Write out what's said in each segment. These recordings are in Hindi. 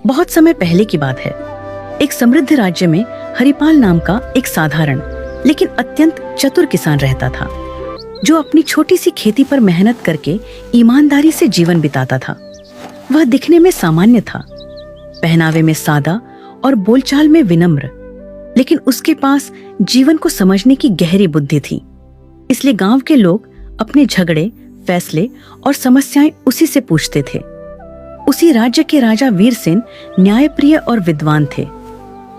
बहुत समय पहले की बात है। एक समृद्ध राज्य में हरिपाल नाम का एक साधारण लेकिन अत्यंत चतुर किसान रहता था, जो अपनी छोटी सी खेती पर मेहनत करके ईमानदारी से जीवन बिताता था। वह दिखने में सामान्य था, पहनावे में सादा और बोलचाल में विनम्र, लेकिन उसके पास जीवन को समझने की गहरी बुद्धि थी। इसलिए गांव के लोग अपने झगड़े, फैसले और समस्याएं उसी से पूछते थे। उसी राज्य के राजा वीरसेन न्यायप्रिय और विद्वान थे,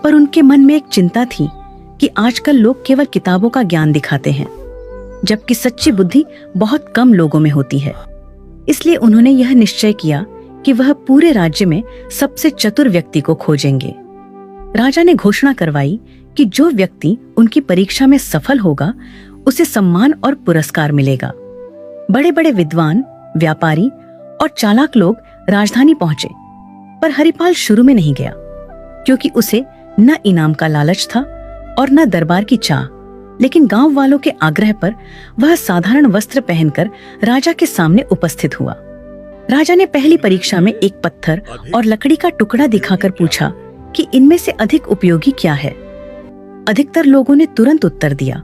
पर उनके मन में एक चिंता थी कि आजकल लोग केवल किताबों का ज्ञान दिखाते हैं, जबकि सच्ची बुद्धि बहुत कम लोगों में होती है। इसलिए उन्होंने यह निश्चय किया कि वह पूरे राज्य में सबसे चतुर व्यक्ति को खोजेंगे। राजा ने घोषणा करवाई कि जो व्यक्ति उनकी परीक्षा में सफल होगा, उसे सम्मान और पुरस्कार मिलेगा। बड़े बड़े विद्वान, व्यापारी और चालाक लोग राजधानी पहुंचे, पर हरिपाल शुरू में नहीं गया, क्योंकि उसे न इनाम का लालच था और न दरबार की चाह। लेकिन गांव वालों के आग्रह पर वह साधारण वस्त्र पहनकर राजा के सामने उपस्थित हुआ। राजा ने पहली परीक्षा में एक पत्थर और लकड़ी का टुकड़ा दिखाकर पूछा कि इनमें से अधिक उपयोगी क्या है। अधिकतर लोगों ने तुरंत उत्तर दिया,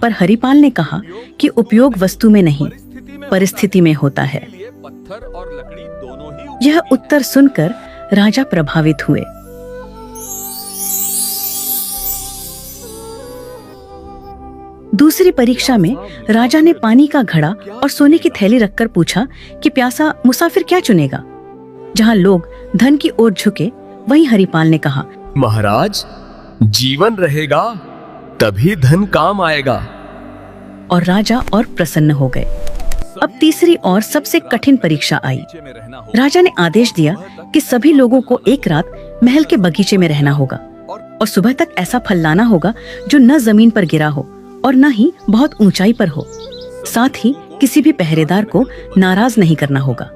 पर हरिपाल ने कहा कि उपयोग वस्तु में नहीं, परिस्थिति में होता है। यह उत्तर सुनकर राजा प्रभावित हुए। दूसरी परीक्षा में राजा ने पानी का घड़ा और सोने की थैली रखकर पूछा कि प्यासा मुसाफिर क्या चुनेगा। जहां लोग धन की ओर झुके, वहीं हरिपाल ने कहा, महाराज, जीवन रहेगा तभी धन काम आएगा। और राजा और प्रसन्न हो गए। अब तीसरी और सबसे कठिन परीक्षा आई। राजा ने आदेश दिया कि सभी लोगों को एक रात महल के बगीचे में रहना होगा और सुबह तक ऐसा फल लाना होगा जो न जमीन पर गिरा हो और न ही बहुत ऊंचाई पर हो। साथ ही किसी भी पहरेदार को नाराज नहीं करना होगा।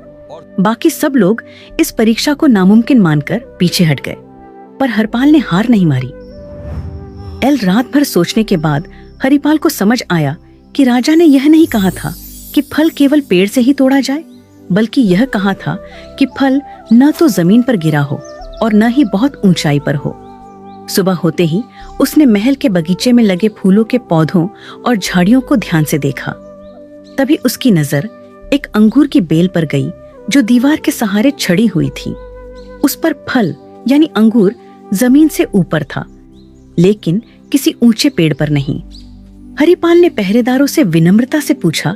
बाकी सब लोग इस परीक्षा को नामुमकिन मानकर पीछे हट गए, पर हरिपाल ने हार नहीं मारी। रात भर सोचने के बाद हरिपाल को समझ आया कि राजा ने यह नहीं कहा था कि फल केवल पेड़ से ही तोड़ा जाए, बल्कि यह कहा था कि फल न तो जमीन पर गिरा हो और न ही बहुत ऊंचाई पर हो। सुबह होते ही उसने महल के बगीचे में लगे फूलों के पौधों और झाड़ियों को ध्यान से देखा। तभी उसकी नजर एक अंगूर की बेल पर गई, जो दीवार के सहारे छड़ी हुई थी। उस पर फल यानी अंगूर जमीन से ऊपर था, लेकिन किसी ऊंचे पेड़ पर नहीं। हरिपाल ने पहरेदारों से विनम्रता से पूछा